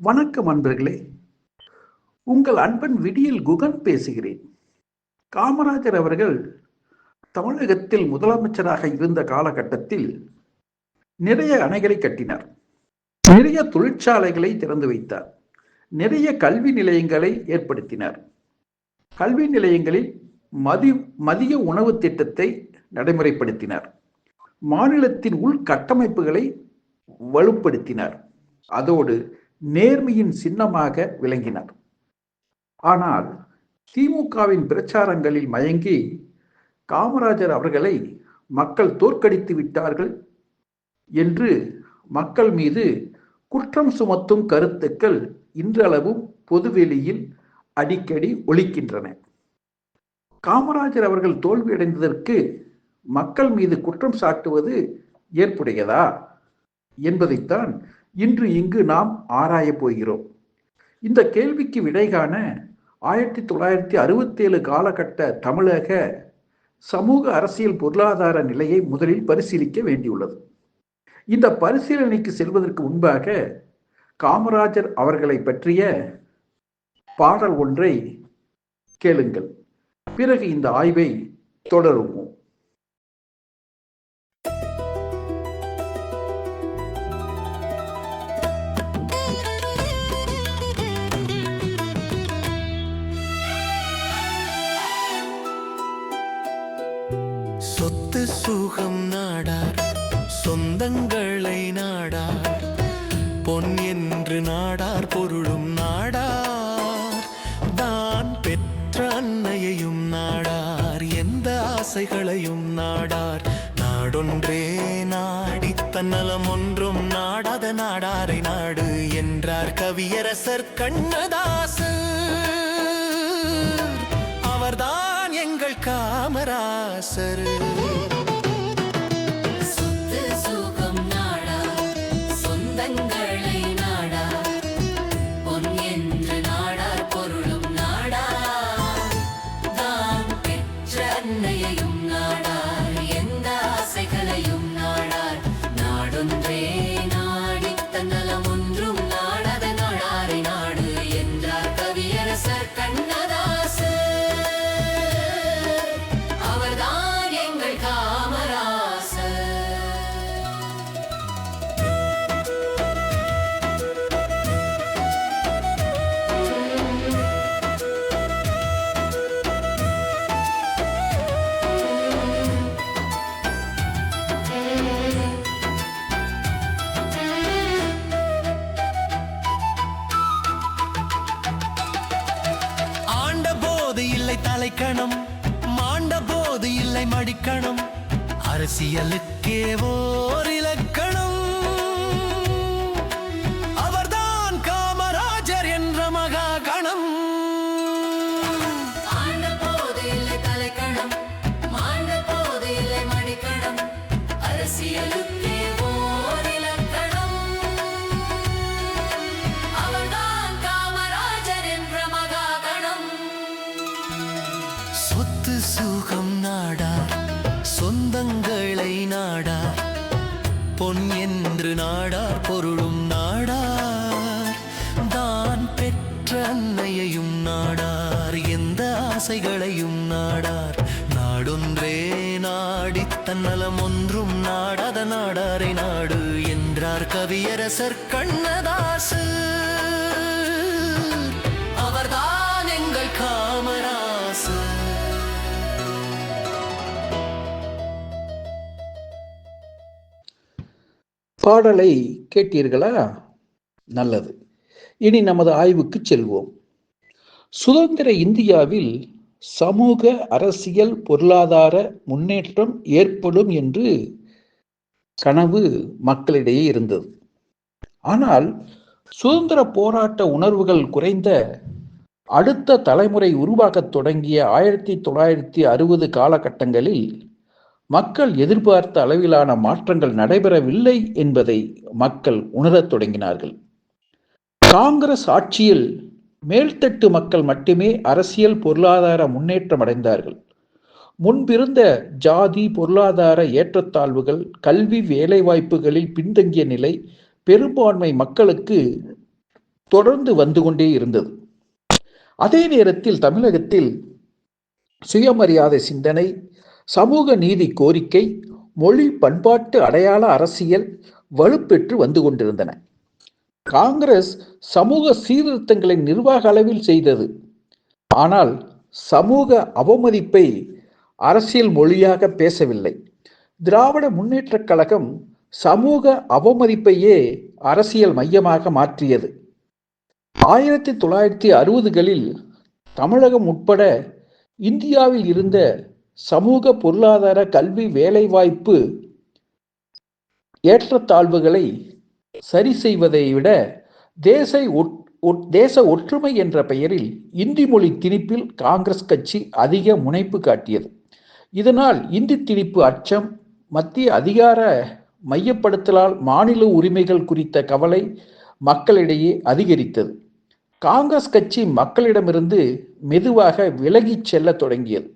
வணக்கம் அன்பர்களே. உங்கள் அன்பன் விடியல் குகன் பேசுகிறேன். காமராஜர் அவர்கள் தமிழகத்தில் முதலமைச்சராக இருந்த காலகட்டத்தில் நிறைய அணைகளை கட்டினார், நிறைய தொழிற்சாலைகளை திறந்து வைத்தார், நிறைய கல்வி நிலையங்களை ஏற்படுத்தினார். கல்வி நிலையங்களில் மதிய உணவு திட்டத்தை நடைமுறைப்படுத்தினார். மாநிலத்தின் உள்கட்டமைப்புகளை வலுப்படுத்தினார். அதோடு நேர்மையின் சின்னமாக விளங்கினார். ஆனால் திமுகவின் பிரச்சாரங்களில் மயங்கி காமராஜர் அவர்களை மக்கள் தோற்கடித்து விட்டார்கள் என்று மக்கள் மீது குற்றம் சுமத்தும் கருத்துக்கள் இன்றளவும் பொதுவெளியில் அடிக்கடி ஒலிக்கின்றன. காமராஜர் அவர்கள் தோல்வியடைந்ததற்கு மக்கள் மீது குற்றம் சாட்டுவது ஏற்புடையதா என்பதைத்தான் இன்று இங்கு நாம் ஆராயப் போகிறோம். இந்த கேள்விக்கு விடை காண 1967 காலகட்ட தமிழக சமூக அரசியல் பொருளாதார நிலையை முதலில் பரிசீலிக்க வேண்டியுள்ளது. இந்த பரிசீலனைக்கு செல்வதற்கு முன்பாக காமராஜர் அவர்களை பற்றிய பாடல் ஒன்றை கேளுங்கள். பிறகு இந்த ஆய்வை தொடருவோம். சொத்து சுகம் நாடார், சொந்தங்களை நாடார், பொன் என்று நாடார், பொருளும் நாடார், தான் பெற்ற அன்னையையும் நாடார், எந்த ஆசைகளையும் நாடார். நாடொன்றே நாடி தன்னலம் ஒன்றும் நாடாத நாடாரை நாடு என்றார் கவியரசர் கண்ணதாசன். அவர்தான் எங்கள் காமராசர். சொத்து சுகம் நாடார், சொந்தங்களை நாடார், பொன் என்று நாடார், பொருளும் நாடார், தான் பெற்ற அன்னையையும் நாடார், எந்த ஆசைகளையும் நாடார். நாடொன்றே நாடி தன்னலம் ஒன்றும் நாடாத நாடாரை நாடு என்றார் கவியரசர் கண்ணதாசன். தலைக்கணம் மாண்ட போது இல்லை மடிக்கணம், அரசியலுக்கே ஓர் இலக்கணம். அவர்தான் காமராஜர் என்ற மகா கணம். ஆண்ட போது இல்லை தலைக்கணம், மாண்ட போது இல்லை மடிக்கணம், அரசியலுக்கே ஓர் இலக்கணம். அவர்தான் காமராஜர் என்ற மகா கணம். சொத்து சுகம் நாடார், சொந்தங்களை நாடார், பொன் என்று நாடார், பொருளும் நாடார், தான் பெற்ற அன்னையையும் நாடார், எந்த ஆசைகளையும் நாடார். நாடொன்றே நாடி தன்னலம் ஒன்றும் நாடாத நாடாரை நாடு என்றார் கவியரசர் கண்ணதாசன். அவர்தான் எங்கள் காமராசர். பாடலை கேட்டீர்களா? நல்லது. இனி நமது ஆய்வுக்கு செல்வோம். சுதந்திர இந்தியாவில் சமூக அரசியல் பொருளாதார முன்னேற்றம் ஏற்படும் என்று கனவு மக்களிடையே இருந்தது. ஆனால் சுதந்திர போராட்ட உணர்வுகள் குறைந்த அடுத்த தலைமுறை உருவாகத் தொடங்கிய 1960 காலகட்டங்களில் மக்கள் எதிர்பார்த்த அளவிலான மாற்றங்கள் நடைபெறவில்லை என்பதை மக்கள் உணரத் தொடங்கினார்கள். காங்கிரஸ் ஆட்சியில் மேல்தட்டு மக்கள் மட்டுமே அரசியல் பொருளாதார முன்னேற்றம் அடைந்தார்கள். முன்பிருந்த ஜாதி பொருளாதார ஏற்றத்தாழ்வுகள், கல்வி வேலைவாய்ப்புகளில் பின்தங்கிய நிலை பெரும்பான்மை மக்களுக்கு தொடர்ந்து வந்து கொண்டே இருந்தது. அதே நேரத்தில் தமிழகத்தில் சுயமரியாதை சிந்தனை, சமூக நீதி கோரிக்கை, மொழி பண்பாட்டு அடையாள அரசியல் வலுப்பெற்று வந்து கொண்டிருந்தன. காங்கிரஸ் சமூக சீர்திருத்தங்களை நிர்வாக அளவில் செய்தது. ஆனால் சமூக அவமதிப்பை அரசியல் மொழியாக பேசவில்லை. திராவிட முன்னேற்றக் கழகம் சமூக அவமதிப்பையே அரசியல் மையமாக மாற்றியது. 1960களில் தமிழகம் உட்பட இந்தியாவில் இருந்த சமூக பொருளாதார கல்வி வேலைவாய்ப்பு ஏற்றத்தாழ்வுகளை சரி செய்வதை விட தேச ஒற்றுமை என்ற பெயரில் இந்தி மொழி திணிப்பில் காங்கிரஸ் கட்சி அதிக முனைப்பு காட்டியது. இதனால் இந்தி திணிப்பு அச்சம், மத்திய அதிகார மையப்படுத்தலால் மாநில உரிமைகள் குறித்த கவலை மக்களிடையே அதிகரித்தது. காங்கிரஸ் கட்சி மக்களிடமிருந்து மெதுவாக விலகிச் செல்ல தொடங்கியது.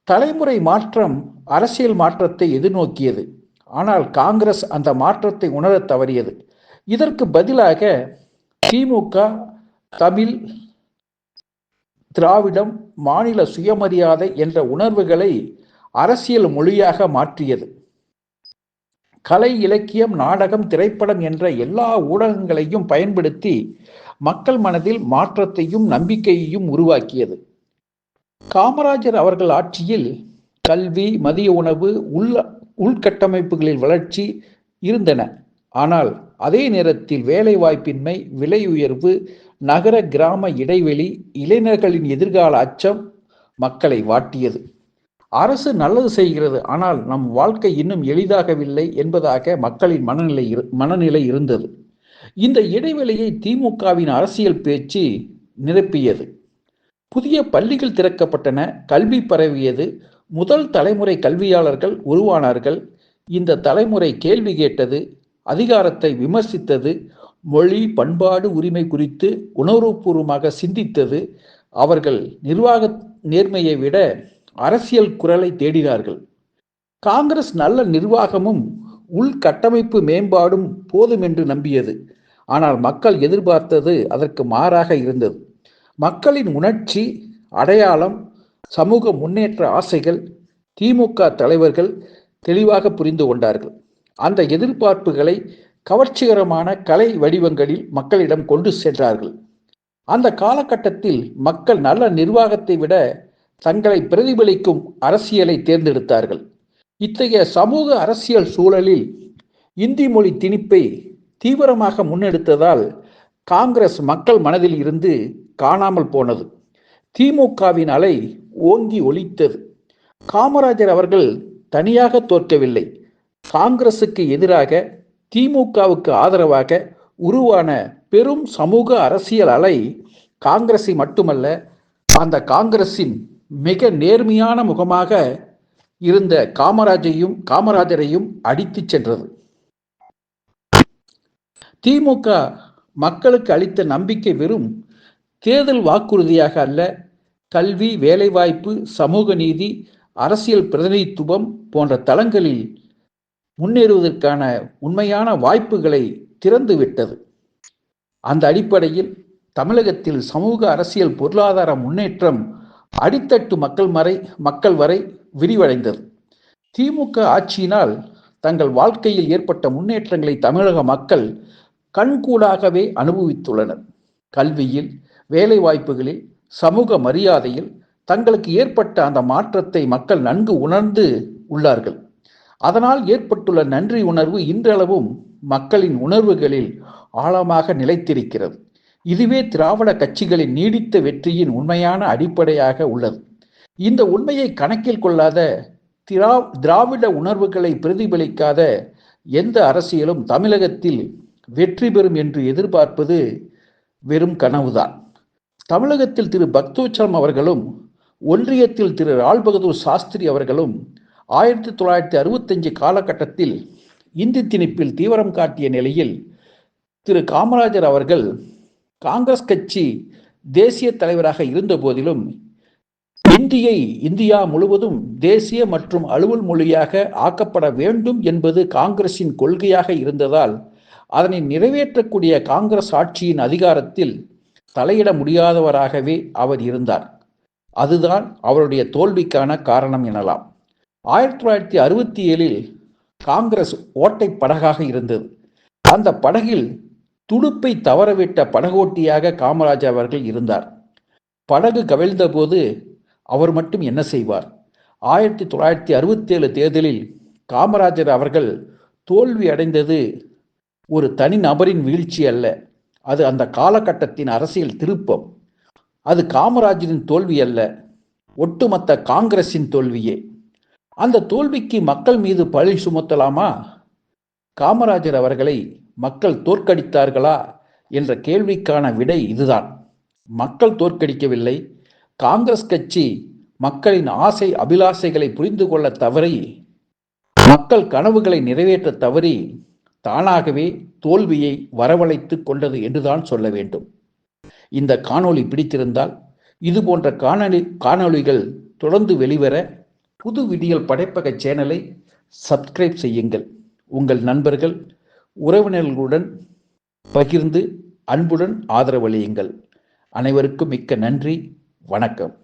தலைமுறை மாற்றம் அரசியல் மாற்றத்தை எதிர்நோக்கியது. ஆனால் காங்கிரஸ் அந்த மாற்றத்தை உணர தவறியது. இதற்கு பதிலாக திமுக தமிழ், திராவிடம், மாநில சுயமரியாதை என்ற உணர்வுகளை அரசியல் மொழியாக மாற்றியது. கலை, இலக்கியம், நாடகம், திரைப்படம் என்ற எல்லா ஊடகங்களையும் பயன்படுத்தி மக்கள் மனதில் மாற்றத்தையும் நம்பிக்கையையும் உருவாக்கியது. காமராஜர் அவர்கள் ஆட்சியில் கல்வி, மதிய உணவு, உள்கட்டமைப்புகளில் வளர்ச்சி இருந்தன. ஆனால் அதே நேரத்தில் வேலை வாய்ப்பின்மை, விலை உயர்வு, நகர கிராம இடைவெளி, இளைஞர்களின் எதிர்கால அச்சம் மக்களை வாட்டியது. அரசு நல்லது செய்கிறது, ஆனால் நம் வாழ்க்கை இன்னும் எளிதாகவில்லை என்பதாக மக்களின் மனநிலை இருந்தது. இந்த இடைவெளியை திமுகவின் அரசியல் பேச்சு நிரப்பியது. புதிய பள்ளிகள் திறக்கப்பட்டன, கல்வி பரவியது, முதல் தலைமுறை கல்வியாளர்கள் உருவானார்கள். இந்த தலைமுறை கேள்வி கேட்டது, அதிகாரத்தை விமர்சித்தது, மொழி பண்பாடு உரிமை குறித்து உணர்வுபூர்வமாக சிந்தித்தது. அவர்கள் நிர்வாக நேர்மையை விட அரசியல் குரலை தேடினார்கள். காங்கிரஸ் நல்ல நிர்வாகமும் உள்கட்டமைப்பு மேம்பாடும் போதும் என்று நம்பியது. ஆனால் மக்கள் எதிர்பார்த்தது அதற்கு மாறாக இருந்தது. மக்களின் உணர்ச்சி, அடையாளம், சமூக முன்னேற்ற ஆசைகள் திமுக தலைவர்கள் தெளிவாக புரிந்து கொண்டார்கள். அந்த எதிர்பார்ப்புகளை கவர்ச்சிகரமான கலை வடிவங்களில் மக்களிடம் கொண்டு சென்றார்கள். அந்த காலகட்டத்தில் மக்கள் நல்ல நிர்வாகத்தை விட தங்களை பிரதிபலிக்கும் அரசியலை தேர்ந்தெடுத்தார்கள். இத்தகைய சமூக அரசியல் சூழலில் இந்தி மொழி திணிப்பை தீவிரமாக முன்னெடுத்ததால் காங்கிரஸ் மக்கள் மனதில் இருந்து காணாமல் போனது. திமுகவின் அலை ஓங்கி ஒலித்தது. காமராஜர் அவர்கள் தனியாக தோற்கவில்லை. காங்கிரசுக்கு எதிராக திமுகவுக்கு ஆதரவாக உருவான பெரும் சமூக அரசியல் அலை காங்கிரஸை மட்டுமல்ல, அந்த காங்கிரசின் மிக நேர்மையான முகமாக இருந்த காமராஜரையும் அடித்துச் சென்றது. திமுக மக்களுக்கு அளித்த நம்பிக்கை வெறும் தேர்தல் வாக்குறுதியாக அல்ல, கல்வி, வேலைவாய்ப்பு, சமூக நீதி, அரசியல் பிரதிநிதித்துவம் போன்ற தளங்களில் முன்னேறுவதற்கான உண்மையான வாய்ப்புகளை திறந்துவிட்டது. அந்த அடிப்படையில் தமிழகத்தில் சமூக அரசியல் பொருளாதார முன்னேற்றம் அடித்தட்டு மக்கள் வரை விரிவடைந்தது. திமுக ஆட்சியினால் தங்கள் வாழ்க்கையில் ஏற்பட்ட முன்னேற்றங்களை தமிழக மக்கள் கண்கூடாகவே அனுபவித்துள்ளனர். கல்வியில், வேலை வாய்ப்புகளில், சமூக மரியாதையில் தங்களுக்கு ஏற்பட்ட அந்த மாற்றத்தை மக்கள் நன்கு உணர்ந்து உள்ளார்கள். அதனால் ஏற்பட்டுள்ள நன்றி உணர்வு இன்றளவும் மக்களின் உணர்வுகளில் ஆழமாக நிலைத்திருக்கிறது. இதுவே திராவிட கட்சிகளின் நீடித்த வெற்றியின் உண்மையான அடிப்படையாக உள்ளது. இந்த உண்மையை கணக்கில் கொள்ளாத, திராவிட உணர்வுகளை பிரதிபலிக்காத எந்த அரசியலும் தமிழகத்தில் வெற்றி பெறும் என்று எதிர்பார்ப்பது வெறும் கனவுதான். தமிழகத்தில் திரு பக்தோச்சலம் அவர்களும் ஒன்றியத்தில் திரு லால் பகதூர் சாஸ்திரி அவர்களும் 1965 காலகட்டத்தில் இந்தி திணிப்பில் தீவிரம் காட்டிய நிலையில் திரு காமராஜர் அவர்கள் காங்கிரஸ் கட்சி தேசிய தலைவராக இருந்த போதிலும் இந்தியை இந்தியா முழுவதும் தேசிய மற்றும் அலுவல் மொழியாக ஆக்கப்பட வேண்டும் என்பது காங்கிரசின் கொள்கையாக இருந்ததால் அதனை நிறைவேற்றக்கூடிய காங்கிரஸ் ஆட்சியின் அதிகாரத்தில் தலையிட முடியாதவராகவே அவர் இருந்தார். அதுதான் அவருடைய தோல்விக்கான காரணம் எனலாம். 1967 காங்கிரஸ் ஓட்டை படகாக இருந்தது. அந்த படகில் துடுப்பை தவறவிட்ட படகோட்டியாக காமராஜர் அவர்கள் இருந்தார். படகு கவிழ்ந்த போது அவர் மட்டும் என்ன செய்வார்? 1967 தேர்தலில் காமராஜர் அவர்கள் தோல்வி அடைந்தது ஒரு தனி நபரின் வீழ்ச்சி அல்ல, அது அந்த காலகட்டத்தின் அரசியல் திருப்பம். அது காமராஜரின் தோல்வி அல்ல, ஒட்டுமொத்த காங்கிரசின் தோல்வியே. அந்த தோல்விக்கு மக்கள் மீது பழி சுமத்தலாமா? காமராஜர் அவர்களை மக்கள் தோற்கடித்தார்களா என்ற கேள்விக்கான விடை இதுதான். மக்கள் தோற்கடிக்கவில்லை. காங்கிரஸ் கட்சி மக்களின் ஆசை அபிலாசைகளை புரிந்து கொள்ள தவறி, மக்கள் கனவுகளை நிறைவேற்ற தவறி தானாகவே தோல்வியை வரவழைத்து கொண்டது என்றுதான் சொல்ல வேண்டும். இந்த காணொளி பிடித்திருந்தால் இது போன்ற காணொளிகள் தொடர்ந்து வெளிவர புது விடியல் படைப்பக சேனலை சப்ஸ்கிரைப் செய்யுங்கள். உங்கள் நண்பர்கள் உறவினர்களுடன் பகிர்ந்து அன்புடன் ஆதரவளியுங்கள். அனைவருக்கும் மிக்க நன்றி. வணக்கம்.